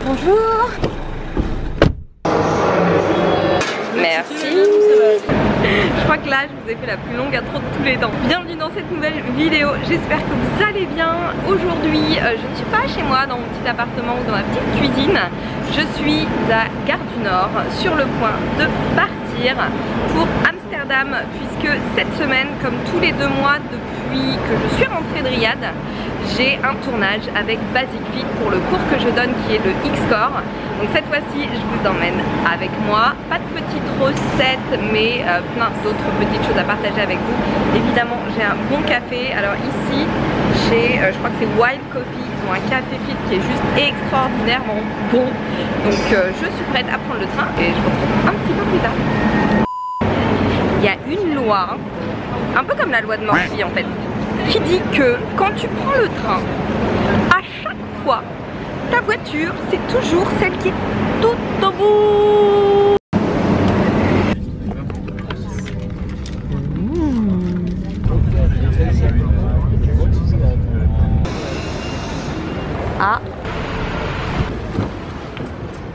Bonjour. Merci. Je crois que là je vous ai fait la plus longue intro de tous les temps. Bienvenue dans cette nouvelle vidéo, j'espère que vous allez bien. Aujourd'hui je ne suis pas chez moi dans mon petit appartement ou dans ma petite cuisine. Je suis à Gare du Nord sur le point de partir pour Amsterdam, puisque cette semaine, comme tous les 2 mois depuis que je suis rentrée de Riyad, j'ai un tournage avec Basic Fit pour le cours que je donne qui est le X-Core. Donc cette fois-ci je vous emmène avec moi, pas de petites recettes mais plein d'autres petites choses à partager avec vous. Évidemment j'ai un bon café, alors ici j'ai, je crois que c'est Wild Coffee, ils ont un café fit qui est juste extraordinairement bon. Donc je suis prête à prendre le train et je vous retrouve un petit peu plus tard. Il y a une loi, un peu comme la loi de Murphy en fait, qui dit que quand tu prends le train, à chaque fois, ta voiture, c'est toujours celle qui est tout au bout. Ah.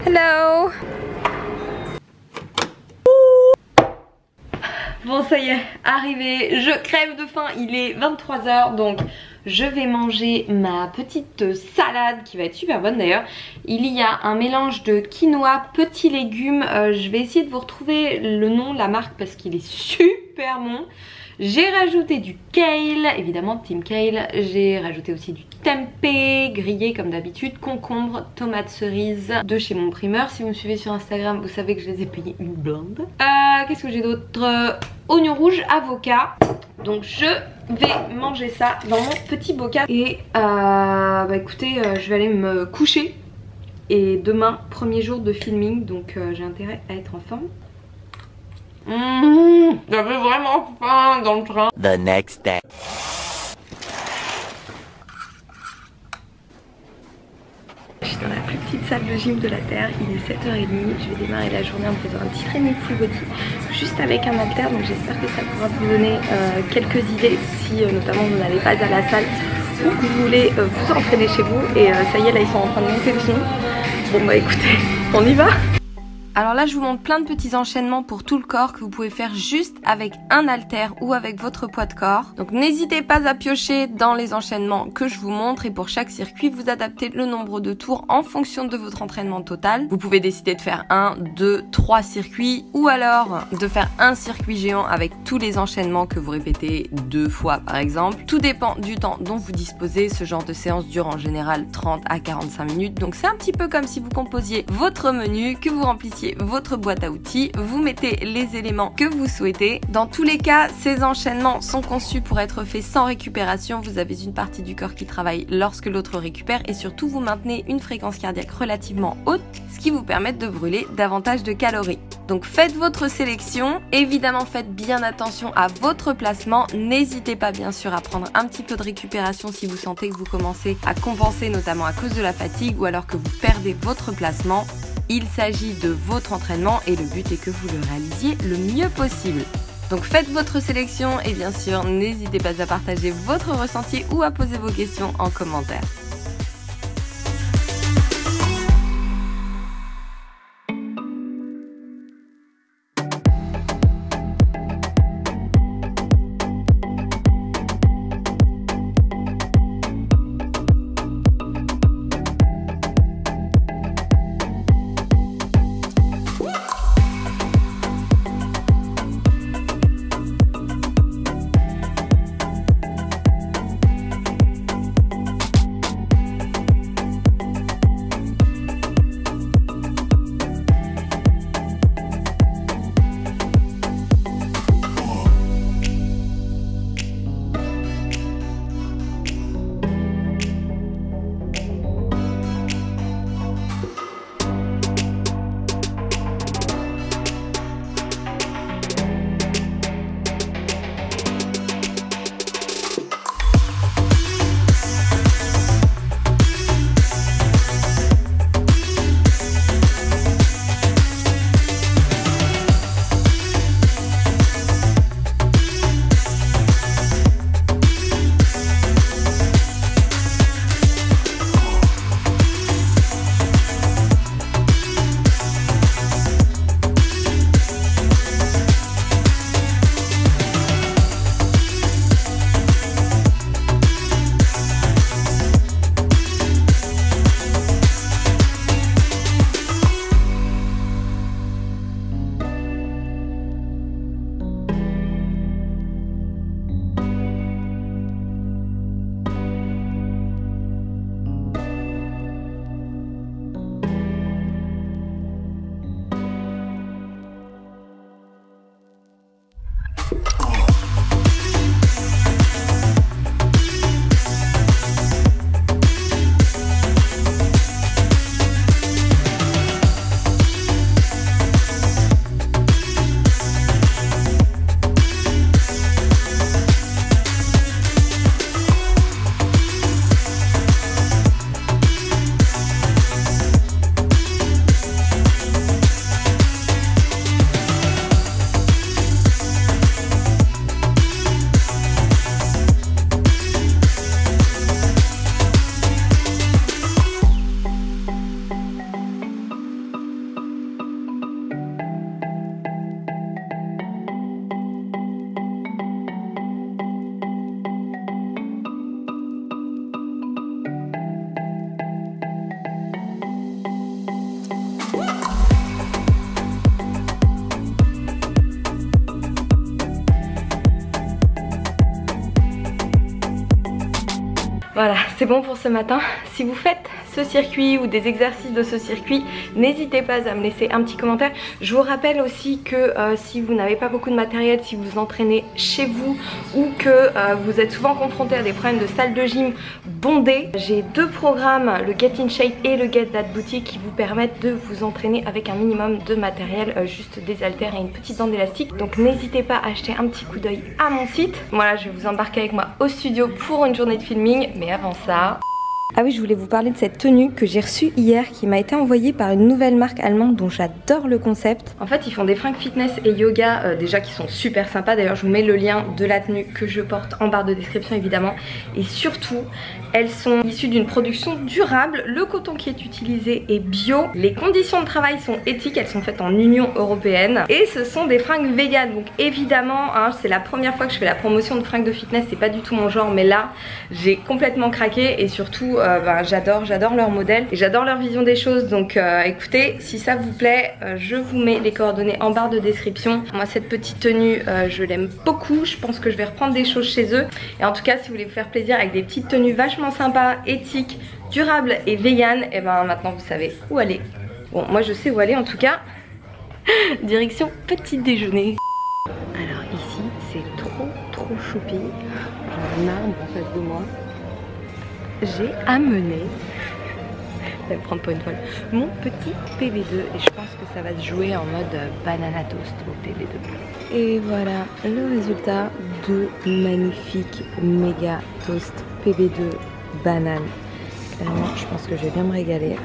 Hello. Bon ça y est, arrivé, je crève de faim, il est 23 h donc je vais manger ma petite salade qui va être super bonne d'ailleurs. Il y a un mélange de quinoa, petits légumes, je vais essayer de vous retrouver le nom, la marque parce qu'il est super bon. J'ai rajouté du kale, évidemment Team Kale, j'ai rajouté aussi du tempeh grillé comme d'habitude, concombre, tomates cerises de chez mon primeur. Si vous me suivez sur Instagram, vous savez que je les ai payés une blinde. Qu'est-ce que j'ai d'autre? Oignon rouge, avocat. Donc je vais manger ça dans mon petit bocal. Et bah écoutez, je vais aller me coucher. Et demain, premier jour de filming, donc j'ai intérêt à être en forme. J'avais vraiment faim dans le train. The next day. Je suis dans la plus petite salle de gym de la Terre, il est 7h30, je vais démarrer la journée en faisant un petit training full body juste avec un halter, donc j'espère que ça pourra vous donner quelques idées si notamment vous n'allez pas à la salle ou que vous voulez vous entraîner chez vous. Et ça y est, là ils sont en train de monter le son. Bon bah écoutez, on y va. Alors là je vous montre plein de petits enchaînements pour tout le corps que vous pouvez faire juste avec un haltère ou avec votre poids de corps. Donc n'hésitez pas à piocher dans les enchaînements que je vous montre et pour chaque circuit vous adaptez le nombre de tours en fonction de votre entraînement total. Vous pouvez décider de faire 1, 2, 3 circuits ou alors de faire un circuit géant avec tous les enchaînements que vous répétez 2 fois par exemple. Tout dépend du temps dont vous disposez. Ce genre de séance dure en général 30 à 45 minutes. Donc c'est un petit peu comme si vous composiez votre menu, que vous remplissiez votre boîte à outils, vous mettez les éléments que vous souhaitez. Dans tous les cas, ces enchaînements sont conçus pour être faits sans récupération. Vous avez une partie du corps qui travaille lorsque l'autre récupère et surtout vous maintenez une fréquence cardiaque relativement haute, ce qui vous permet de brûler davantage de calories. Donc faites votre sélection, évidemment faites bien attention à votre placement, n'hésitez pas bien sûr à prendre un petit peu de récupération si vous sentez que vous commencez à compenser notamment à cause de la fatigue ou alors que vous perdez votre placement. Il s'agit de votre entraînement et le but est que vous le réalisiez le mieux possible. Donc faites votre sélection et bien sûr n'hésitez pas à partager votre ressenti ou à poser vos questions en commentaire. Voilà, c'est bon pour ce matin. Si vous faites ce circuit ou des exercices de ce circuit, n'hésitez pas à me laisser un petit commentaire. Je vous rappelle aussi que si vous n'avez pas beaucoup de matériel, si vous entraînez chez vous ou que vous êtes souvent confronté à des problèmes de salle de gym bondée, j'ai 2 programmes, le Get in Shape et le Get That Booty, qui vous permettent de vous entraîner avec un minimum de matériel, juste des haltères et une petite bande élastique. Donc n'hésitez pas à jeter un petit coup d'œil à mon site. Voilà, je vais vous embarquer avec moi au studio pour une journée de filming, mais avant ça... Ah oui, je voulais vous parler de cette tenue que j'ai reçue hier, qui m'a été envoyée par une nouvelle marque allemande dont j'adore le concept. En fait, ils font des fringues fitness et yoga déjà qui sont super sympas. D'ailleurs, je vous mets le lien de la tenue que je porte en barre de description évidemment. Et surtout, elles sont issues d'une production durable. Le coton qui est utilisé est bio. Les conditions de travail sont éthiques, elles sont faites en Union européenne. Et ce sont des fringues véganes. Donc évidemment, hein, c'est la première fois que je fais la promotion de fringues de fitness. C'est pas du tout mon genre, mais là, j'ai complètement craqué. Et surtout, j'adore leur modèle et j'adore leur vision des choses. Donc écoutez, si ça vous plaît, je vous mets les coordonnées en barre de description. Moi, cette petite tenue, je l'aime beaucoup. Je pense que je vais reprendre des choses chez eux. Et en tout cas, si vous voulez vous faire plaisir avec des petites tenues vachement sympas, éthiques, durables et véganes, et ben maintenant vous savez où aller. Bon, moi je sais où aller en tout cas. Direction petit déjeuner. Alors ici, c'est trop choupi. J'ai un arbre en face de moi. J'ai amené, je vais me prendre pour une folle, mon petit PB2 et je pense que ça va se jouer en mode banana toast au PB2. Et voilà le résultat de magnifique méga toast PB2 banane. Clairement, je pense que je vais bien me régaler.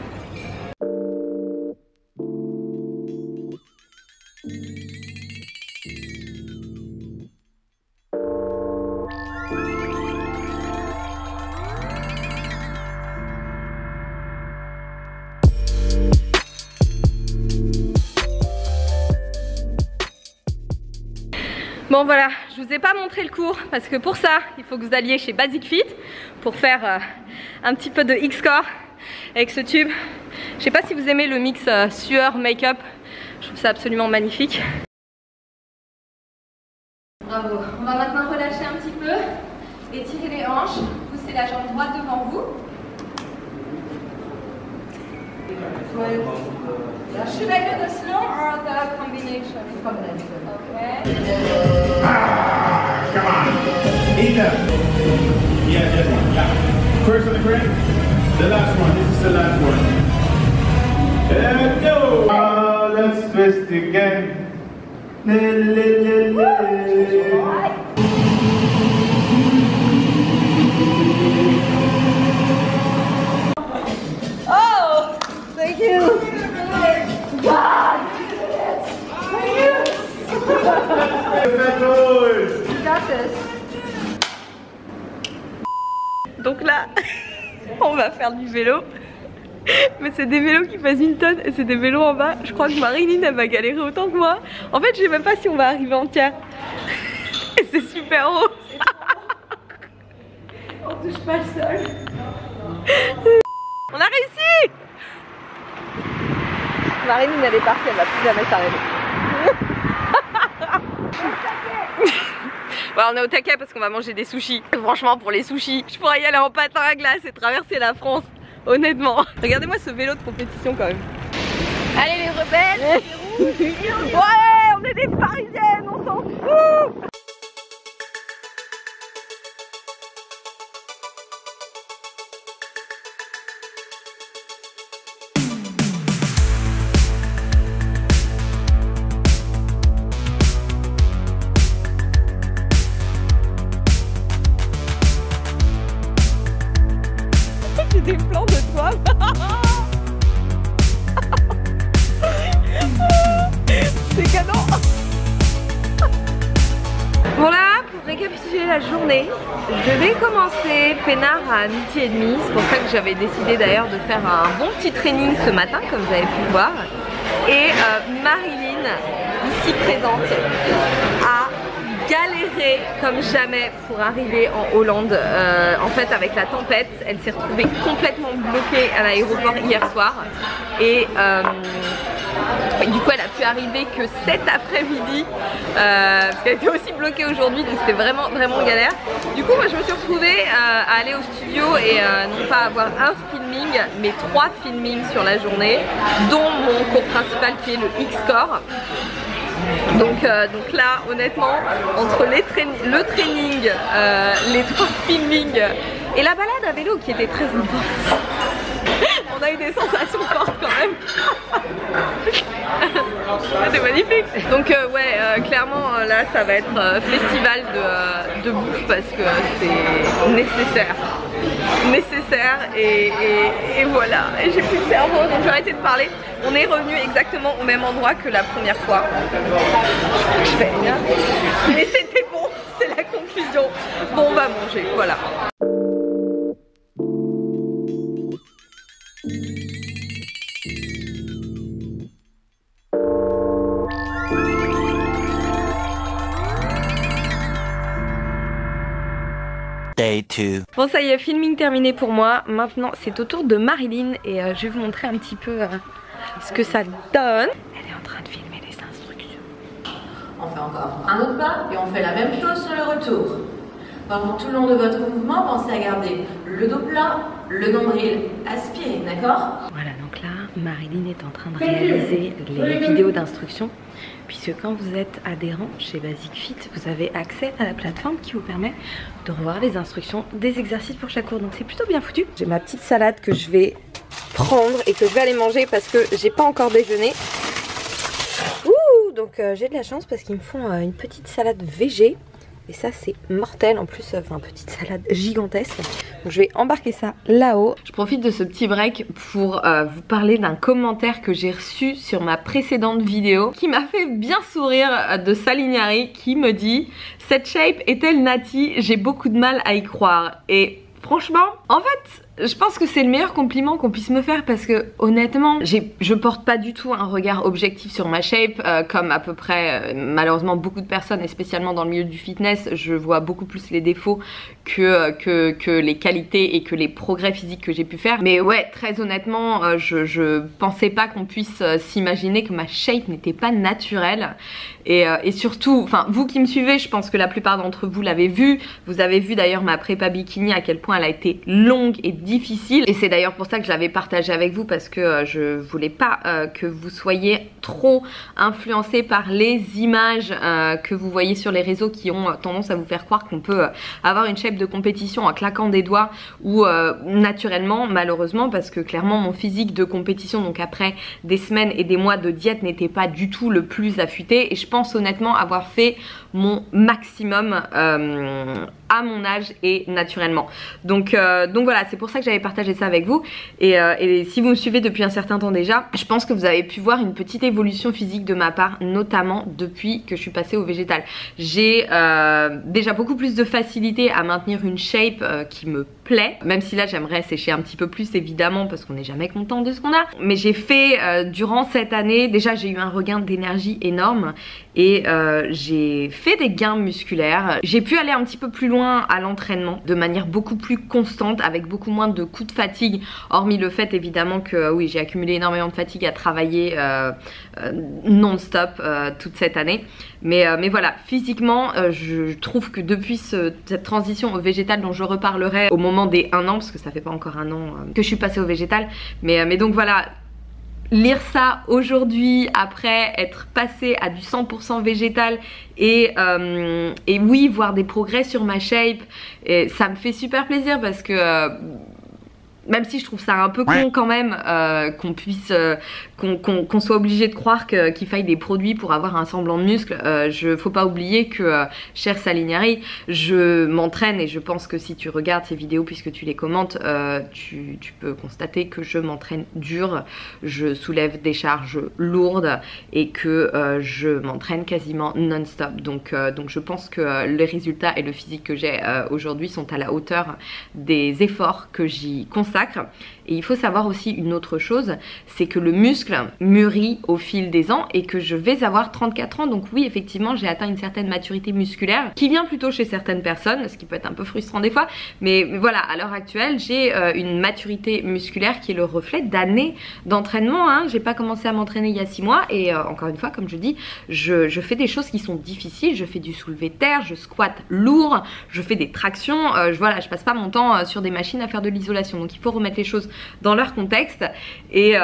Bon voilà, je vous ai pas montré le cours parce que pour ça, il faut que vous alliez chez Basic Fit pour faire un petit peu de X-Core avec ce tube. Je sais pas si vous aimez le mix sueur make-up, je trouve ça absolument magnifique. Bravo, on va maintenant relâcher un petit peu, étirer les hanches, pousser la jambe droite devant vous. Should I do the slow or the combination? Okay. Come on. Eat them. Yeah, this one. Yeah. First on the grip. The last one. This is the last one. There we go. Let's twist again. Oh, thank you. God. Donc là, on va faire du vélo. Mais c'est des vélos qui pèsent une tonne et c'est des vélos en bas. Je crois que Marilyn elle va galérer autant que moi. En fait, je sais même pas si on va arriver entière. Et c'est super haut. On touche pas le sol. On a réussi. Marilyn elle est partie, elle va plus jamais s'arrêter. Ouais, on est au taquet parce qu'on va manger des sushis. Franchement, pour les sushis, je pourrais y aller en patin à glace et traverser la France. Honnêtement. Regardez-moi ce vélo de compétition quand même. Allez les rebelles. Ouais, on est des parisiennes, on s'en fout. Des plans de toi. C'est cadeau. Bon là, pour récapituler la journée, je vais commencer peinard à 12h30. C'est pour ça que j'avais décidé d'ailleurs de faire un bon petit training ce matin, comme vous avez pu le voir. Et Marilyn, ici présente, a galéré comme jamais pour arriver en Hollande. En fait, avec la tempête, elle s'est retrouvée complètement bloquée à l'aéroport hier soir. Et Et du coup elle a pu arriver que cet après-midi parce qu'elle était aussi bloquée aujourd'hui, donc c'était vraiment galère. Du coup moi je me suis retrouvée à aller au studio et non pas avoir un filming mais 3 filmings sur la journée, dont mon cours principal qui est le X-Core. Donc là honnêtement entre le training, les 3 filmings et la balade à vélo qui était très intense, on a eu des sensations fortes quand même. C'était magnifique. Donc ouais clairement là ça va être festival de bouffe parce que c'est nécessaire et voilà. Et j'ai plus de cerveau donc j'ai arrêté de parler. On est revenu exactement au même endroit que la première fois. Je vais bien. Mais c'était bon, c'est la conclusion. Bon on va manger, voilà. Day 2. Bon ça y est, filming terminé pour moi. Maintenant c'est au tour de Marilyn et je vais vous montrer un petit peu ce que ça donne. Elle est en train de filmer les instructions. On fait encore un autre pas et on fait la même chose sur le retour. Pendant tout le long de votre mouvement, pensez à garder le dos plat, le nombril aspiré, d'accord? Voilà, donc là Marilyn est en train de réaliser les vidéos d'instruction. Puisque quand vous êtes adhérent chez Basic Fit, vous avez accès à la plateforme qui vous permet de revoir les instructions des exercices pour chaque cours. Donc c'est plutôt bien foutu. J'ai ma petite salade que je vais prendre et que je vais aller manger parce que j'ai pas encore déjeuné. Ouh, donc j'ai de la chance parce qu'ils me font une petite salade végé. Et ça c'est mortel en plus, enfin petite salade gigantesque. Donc je vais embarquer ça là-haut. Je profite de ce petit break pour vous parler d'un commentaire que j'ai reçu sur ma précédente vidéo qui m'a fait bien sourire, de Salignari qui me dit: cette shape est-elle nati? J'ai beaucoup de mal à y croire. Et franchement, en fait, je pense que c'est le meilleur compliment qu'on puisse me faire parce que honnêtement, je porte pas du tout un regard objectif sur ma shape comme à peu près malheureusement beaucoup de personnes et spécialement dans le milieu du fitness. Je vois beaucoup plus les défauts que les qualités et que les progrès physiques que j'ai pu faire. Mais ouais, très honnêtement, je pensais pas qu'on puisse s'imaginer que ma shape n'était pas naturelle. Et surtout, enfin vous qui me suivez, je pense que la plupart d'entre vous l'avez vu. Vous avez vu d'ailleurs ma prépa bikini, à quel point elle a été longue et difficile. Et c'est d'ailleurs pour ça que je l'avais partagé avec vous, parce que je voulais pas que vous soyez trop influencés par les images que vous voyez sur les réseaux qui ont tendance à vous faire croire qu'on peut avoir une shape de compétition en claquant des doigts ou naturellement, malheureusement, parce que clairement mon physique de compétition, donc après des semaines et des mois de diète, n'était pas du tout le plus affûté. Et je pense honnêtement avoir fait mon maximum à mon âge et naturellement. Donc voilà, c'est pour ça que j'avais partagé ça avec vous. Et si vous me suivez depuis un certain temps déjà, je pense que vous avez pu voir une petite évolution physique de ma part, notamment depuis que je suis passée au végétal. J'ai déjà beaucoup plus de facilité à maintenir une shape qui me plaît, même si là j'aimerais sécher un petit peu plus évidemment parce qu'on n'est jamais content de ce qu'on a. Mais j'ai fait durant cette année, déjà j'ai eu un regain d'énergie énorme et j'ai fait des gains musculaires. J'ai pu aller un petit peu plus loin à l'entraînement de manière beaucoup plus constante, avec beaucoup moins de coups de fatigue, hormis le fait évidemment que oui, j'ai accumulé énormément de fatigue à travailler non-stop toute cette année. Mais voilà, physiquement je trouve que depuis cette transition au végétal dont je reparlerai au moment des 1 an, parce que ça fait pas encore 1 an que je suis passée au végétal, mais donc voilà, lire ça aujourd'hui après être passé à du 100% végétal et oui, voir des progrès sur ma shape, et ça me fait super plaisir parce que même si je trouve ça un peu con quand même qu'on puisse qu'on soit obligé de croire qu'il faille des produits pour avoir un semblant de muscle. Faut pas oublier que cher Salignari, je m'entraîne et je pense que si tu regardes ces vidéos puisque tu les commentes, tu peux constater que je m'entraîne dur, je soulève des charges lourdes et que je m'entraîne quasiment non-stop. Donc je pense que les résultats et le physique que j'ai aujourd'hui sont à la hauteur des efforts que j'y consacre sacre. Et il faut savoir aussi une autre chose, c'est que le muscle mûrit au fil des ans et que je vais avoir 34 ans. Donc oui, effectivement, j'ai atteint une certaine maturité musculaire qui vient plutôt chez certaines personnes, ce qui peut être un peu frustrant des fois. Mais voilà, à l'heure actuelle, j'ai une maturité musculaire qui est le reflet d'années d'entraînement. Hein. J'ai pas commencé à m'entraîner il y a 6 mois et encore une fois, comme je dis, je fais des choses qui sont difficiles. Je fais du soulevé de terre, je squatte lourd, je fais des tractions. Voilà, je passe pas mon temps sur des machines à faire de l'isolation. Donc il faut remettre les choses dans leur contexte et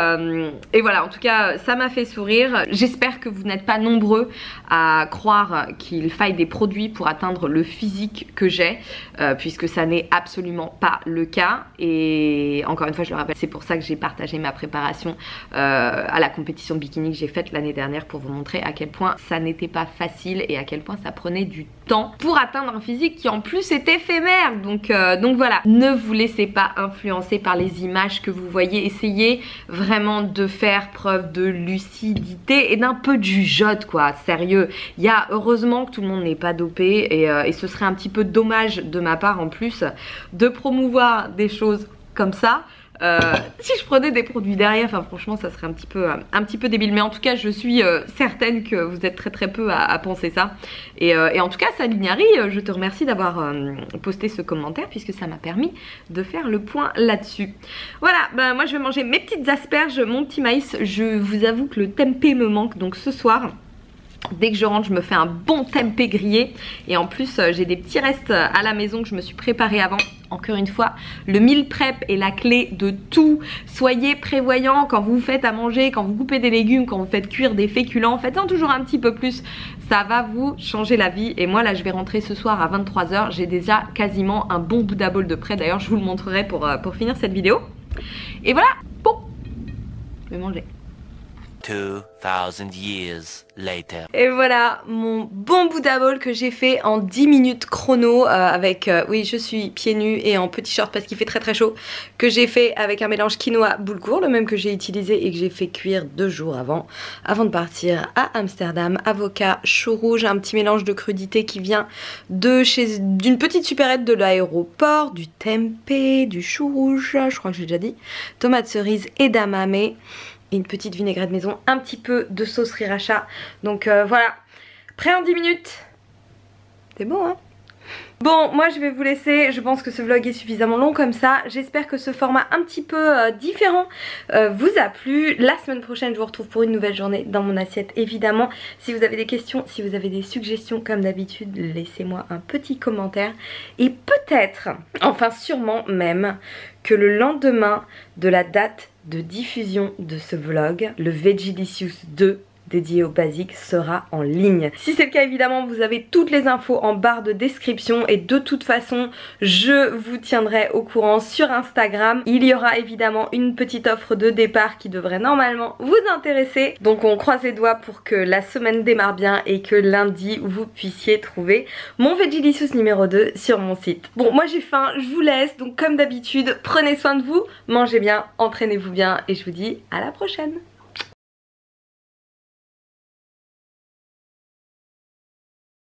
voilà, en tout cas ça m'a fait sourire. J'espère que vous n'êtes pas nombreux à croire qu'il faille des produits pour atteindre le physique que j'ai, puisque ça n'est absolument pas le cas. Et encore une fois je le rappelle, c'est pour ça que j'ai partagé ma préparation à la compétition de bikini que j'ai faite l'année dernière, pour vous montrer à quel point ça n'était pas facile et à quel point ça prenait du temps pour atteindre un physique qui en plus est éphémère. Donc voilà, ne vous laissez pas influencer par les images que vous voyez, essayez vraiment de faire preuve de lucidité et d'un peu de jugeote quoi, sérieux. Il y a heureusement que tout le monde n'est pas dopé et ce serait un petit peu dommage de ma part en plus de promouvoir des choses comme ça. Si je prenais des produits derrière, enfin franchement ça serait un petit peu débile, mais en tout cas je suis certaine que vous êtes très peu à penser ça et en tout cas Salignari, je te remercie d'avoir posté ce commentaire puisque ça m'a permis de faire le point là-dessus. Voilà, bah, moi je vais manger mes petites asperges, mon petit maïs. Je vous avoue que le tempeh me manque, donc ce soir dès que je rentre je me fais un bon tempeh grillé et en plus j'ai des petits restes à la maison que je me suis préparé avant. Encore une fois, le meal prep est la clé de tout. Soyez prévoyants quand vous faites à manger, quand vous coupez des légumes, quand vous faites cuire des féculents. Faites-en toujours un petit peu plus, ça va vous changer la vie. Et moi là je vais rentrer ce soir à 23 h, j'ai déjà quasiment un bon Buddha bowl de prêt. D'ailleurs je vous le montrerai pour finir cette vidéo. Et voilà, bon, je vais manger. 2000 years later. Et voilà mon bon Buddha bowl que j'ai fait en 10 minutes chrono avec, oui je suis pieds nus et en petit short parce qu'il fait très chaud, que j'ai fait avec un mélange quinoa boulgour, le même que j'ai utilisé et que j'ai fait cuire 2 jours avant de partir à Amsterdam. Avocat, chou rouge, un petit mélange de crudité qui vient d'une petite supérette de l'aéroport, du tempeh, du chou rouge, je crois que j'ai déjà dit, tomates cerises, edamame et une petite vinaigrette maison, un petit peu de sauce sriracha. Donc voilà, prêt en 10 minutes. C'est bon hein. Bon, moi je vais vous laisser, je pense que ce vlog est suffisamment long comme ça. J'espère que ce format un petit peu différent vous a plu. La semaine prochaine je vous retrouve pour une nouvelle journée dans mon assiette évidemment. Si vous avez des questions, si vous avez des suggestions comme d'habitude, laissez-moi un petit commentaire. Et peut-être, enfin sûrement même, que le lendemain de la date de diffusion de ce vlog, le Vegilicious 2 dédié au basique sera en ligne. Si c'est le cas évidemment vous avez toutes les infos en barre de description et de toute façon je vous tiendrai au courant sur Instagram. Il y aura évidemment une petite offre de départ qui devrait normalement vous intéresser. Donc on croise les doigts pour que la semaine démarre bien et que lundi vous puissiez trouver mon Vegilicious numéro 2 sur mon site. Bon moi j'ai faim, je vous laisse, donc comme d'habitude prenez soin de vous, mangez bien, entraînez-vous bien et je vous dis à la prochaine.